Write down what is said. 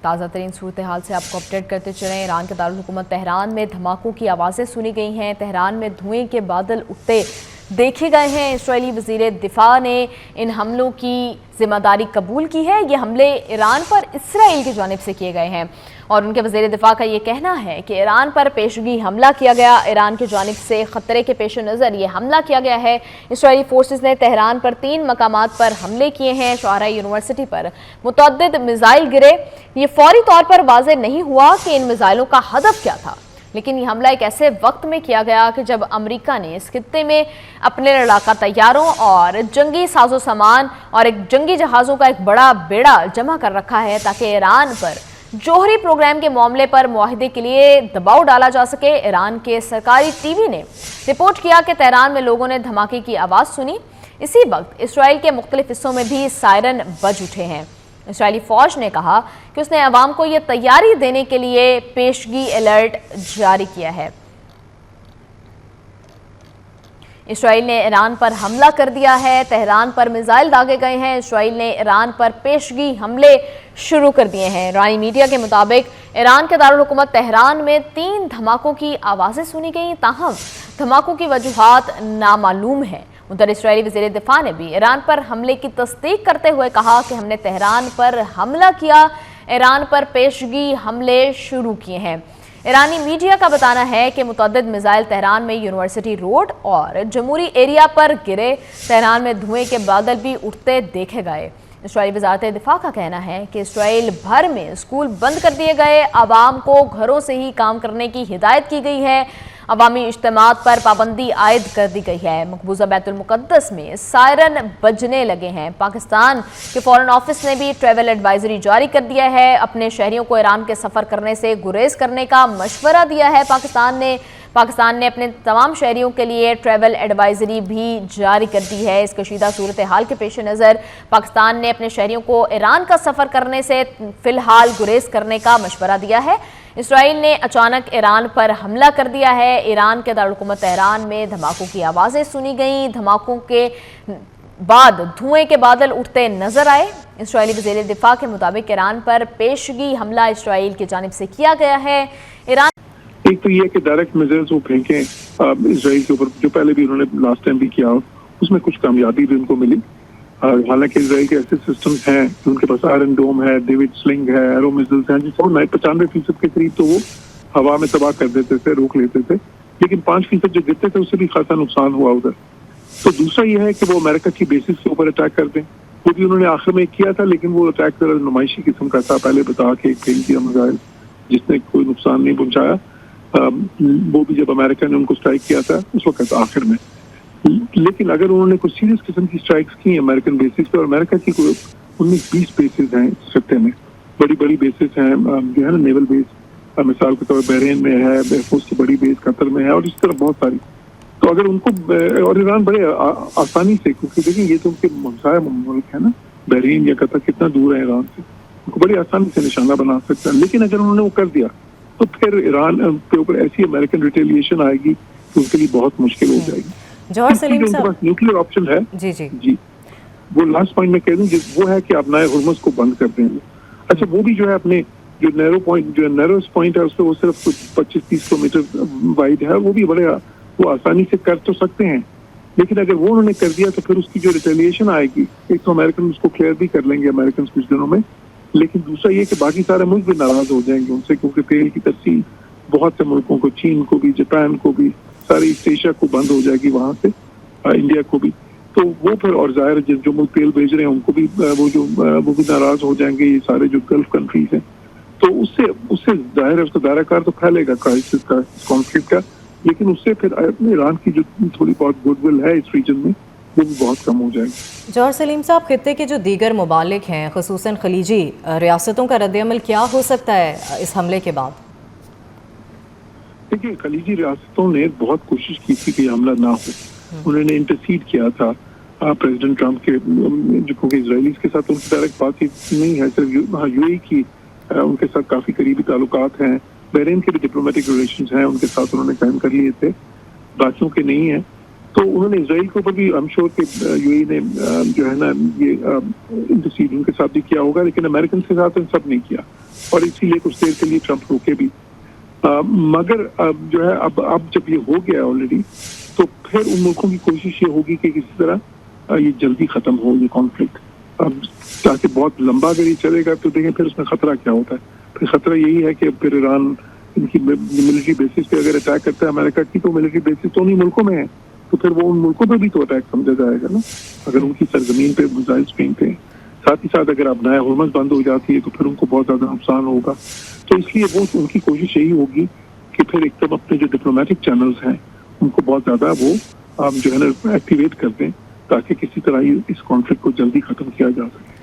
ताज़ा तरीन सूरत हाल से आपको अपडेट करते चलें। ईरान के दारुल हुकूमत तेहरान में धमाकों की आवाज़ें सुनी गई हैं। तेहरान में धुएं के बादल उठते देखे गए हैं। इस्राएली वज़ीर दिफा ने इन हमलों की जिम्मेदारी कबूल की है। ये हमले ईरान पर इसराइल की जानिब से किए गए हैं और उनके वज़ीर दिफा का ये कहना है कि ईरान पर पेशगी हमला किया गया। ईरान की जानिब से ख़तरे के पेश नज़र ये हमला किया गया है। इसराइली फोर्सेस ने तेहरान पर 3 मकामात पर हमले किए हैं। शोहरा यूनिवर्सिटी पर मुतअद्दिद मिसाइल गिरे। ये फौरी तौर पर वाज़ेह नहीं हुआ कि इन मिसाइलों का हदफ क्या था, लेकिन ये हमला एक ऐसे वक्त में किया गया कि जब अमेरिका ने इस खित्ते में अपने लड़ाका तैयारों और जंगी साजो सामान और एक जंगी जहाज़ों का एक बड़ा बेड़ा जमा कर रखा है ताकि ईरान पर जोहरी प्रोग्राम के मामले पर मुआहदे के लिए दबाव डाला जा सके। ईरान के सरकारी टीवी ने रिपोर्ट किया कि तेहरान में लोगों ने धमाके की आवाज़ सुनी। इसी वक्त इसराइल के मुख्तलिफ हिस्सों में भी सायरन बज उठे हैं। इसराइली फौज ने कहा कि उसने अवाम को यह तैयारी देने के लिए पेशगी अलर्ट जारी किया है। इसराइल ने ईरान पर हमला कर दिया है। तेहरान पर मिसाइल दागे गए हैं। इसराइल ने ईरान पर पेशगी हमले शुरू कर दिए हैं। ईरानी मीडिया के मुताबिक ईरान के दारुल हुकूमत तेहरान में 3 धमाकों की आवाज़ें सुनी गई। ताहम धमाकों की वजूहात नामालूम है। उधर इसराइली वज़ीर दिफा ने भी ईरान पर हमले की तस्दीक करते हुए कहा कि हमने तेहरान पर हमला किया, ईरान पर पेशगी हमले शुरू किए हैं। ईरानी मीडिया का बताना है कि मुतअद्दिद मिसाइल तेहरान में यूनिवर्सिटी रोड और जमहूरी एरिया पर गिरे। तेहरान में धुएं के बादल भी उठते देखे गए। इसराइली वज़ारत दिफा का कहना है कि इसराइल भर में स्कूल बंद कर दिए गए। आवाम को घरों से ही काम करने की हिदायत की गई है। अवामी इज्तिमात पर पाबंदी आयद कर दी गई है। मकबूजा बैतुल मुक़द्दस में सायरन बजने लगे हैं। पाकिस्तान के फॉरेन ऑफिस ने भी ट्रैवल एडवाइजरी जारी कर दिया है। अपने शहरियों को ईरान के सफ़र करने से गुरेज करने का मशवरा दिया है। पाकिस्तान ने अपने तमाम शहरियों के लिए ट्रैवल एडवाइजरी भी जारी कर दी है। इस कशीदा सूरत हाल के पेश नज़र पाकिस्तान ने अपने शहरियों को ईरान का सफ़र करने से फ़िलहाल गुरेज करने का मशवरा दिया है। इसराइल ने अचानक ईरान पर हमला कर दिया है। ईरान के दारुल हुकूमत तेहरान में धमाकों की आवाज़ें सुनी गई। धमाकों के बाद धुएं के बादल उठते नजर आए। इसराइली वज़ीर दिफा के मुताबिक ईरान पर पेशगी हमला इसराइल की जानिब से किया गया है। ईरान एक तो ये कि डायरेक्ट मिसाइल्स वो फेंके इसराइल के ऊपर, जो पहले भी उन्होंने लास्ट टाइम भी किया, उसमें कुछ कामयाबी भी उनको मिली। हालांकि इसराइल के ऐसे सिस्टम्स हैं, उनके पास आयरन डोम है, डेविड स्लिंग है, एरो मिसाइल्स हैं, जिसको 95% के करीब तो वो हवा में तबाह कर देते थे, रोक लेते थे, लेकिन 5% जो गिरते थे उससे भी खासा नुकसान हुआ उधर। तो दूसरा ये है कि वो अमेरिका की बेसिस के ऊपर अटैक कर दें। वो भी उन्होंने आखिर में किया था, लेकिन वो अटैक जरा नुमाइशी किस्म का था। पहले बता के फेंक दिया मिसाइल जिसने कोई नुकसान नहीं पहुंचाया। वो भी जब अमेरिका ने उनको स्ट्राइक किया था उस वक्त आखिर में। लेकिन अगर उन्होंने कुछ सीरियस किस्म की स्ट्राइक्स की अमेरिकन बेसिस पे, और अमेरिका की कोई 19-20 बेसिस हैं इस खत्ते में, बड़ी बड़ी बेसिस हैं, जो है ना नेवल बेस, मिसाल के तौर पर बहरीन में है, एयरफोर्स की बड़ी बेस कतर में है, और इस तरह बहुत सारी। तो अगर उनको, और ईरान बड़े आसानी से, क्योंकि देखिए ये तो उनके हमसाया मुल्क है ना, बहरीन या कतर कितना दूर है ईरान से, उनको बड़ी आसानी से निशाना बना सकते हैं। लेकिन अगर उन्होंने वो कर दिया तो फिर ईरान के ऊपर ऐसी अमेरिकन रिटेलिएशन आएगी कि उनके लिए बहुत मुश्किल हो जाएगी। जौहर सलीम साहब, उनके पास न्यूक्लियर ऑप्शन है। जी, वो लास्ट पॉइंट में कह दूं, वो है कि आप नए हुर्मुज़ को बंद कर देंगे। अच्छा, वो भी जो है अपने जो नैरो पॉइंट, जो नैरोस्ट पॉइंट है, उससे वो सिर्फ कुछ 25-30 किलोमीटर वाइड है। वो भी बड़े वो आसानी से कर तो सकते हैं, लेकिन अगर वो उन्होंने कर दिया तो फिर उसकी जो रिटेलिएशन आएगी, एक तो अमेरिकन उसको क्लियर भी कर लेंगे अमेरिकन कुछ दिनों में, लेकिन दूसरा ये कि बाकी सारे मुल्क भी नाराज हो जाएंगे उनसे, क्योंकि तेल की तस्सील बहुत से मुल्कों को, चीन को भी, जापान को भी, सारी ईस्ट एशिया को बंद हो जाएगी, वहां से इंडिया को भी। तो वो फिर, और जाहिर जो मुल्क तेल भेज रहे हैं उनको भी वो भी नाराज हो जाएंगे, ये सारे जो गल्फ कंट्रीज हैं। तो उससे जाहिर है उसका दायराकार तो फैलेगा क्राइसिस का, कॉन्फ्लिक्ट का, लेकिन उससे फिर ईरान की जो थोड़ी बहुत गुडविल है इस रीजन में वो भी बहुत कम हो जाएगी। जौहर सलीम साहब, खित्ते के जो दीगर मुमालिक हैं, खुसूसन खलीजी रियासतों का रद्द-ए-अमल क्या हो सकता है इस हमले के बाद? देखिए, खलीजी रियासतों ने बहुत कोशिश की थी कि हमला ना हो। उन्होंने इंटरसीड किया था प्रेसिडेंट ट्रंप के, क्योंकि इजरायलीज के साथ उनकी डायरेक्ट बातचीत नहीं है, सिर्फ यूएई की उनके साथ काफी करीबी ताल्लुकात हैं। बहरीन के भी डिप्लोमेटिक रिलेशंस हैं, उनके साथ उन्होंने कायम कर लिए थे, बाकियों के नहीं है। तो उन्होंने इसराइल के ऊपर भी, आई एम श्योर कि यूएई ने जो है ना ये इंटरसीड उनके साथ भी किया होगा, लेकिन अमेरिकन के साथ सब नहीं किया। और इसीलिए कुछ देर के लिए ट्रंप रोके भी। मगर जो है अब जब ये हो गया ऑलरेडी, तो फिर उन मुल्कों की कोशिश ये होगी कि किसी तरह ये जल्दी खत्म हो ये कॉन्फ्लिक्ट। अब ताकि बहुत लंबा अगर ये चलेगा तो देखें फिर उसमें खतरा क्या होता है। फिर खतरा यही है कि फिर ईरान इनकी मिलिट्री बेसिस पे अगर अटैक करता है अमेरिका की, तो मिलिट्री बेसिस तो उन्हीं मुल्कों में है, तो फिर वो उन मुल्कों पे भी तो अटैक समझा जाएगा ना, अगर उनकी सरजमीन पे मिसाइल फेंकते हैं। साथ ही साथ अगर अब नया हॉर्मस बंद हो जाती है तो फिर उनको बहुत ज्यादा नुकसान होगा। तो इसलिए वो उनकी कोशिश यही होगी कि फिर एकदम अपने जो डिप्लोमेटिक चैनल्स हैं उनको बहुत ज्यादा वो जो है ना एक्टिवेट कर दें, ताकि किसी तरह इस कॉन्फ्लिक्ट को जल्दी खत्म किया जा सके।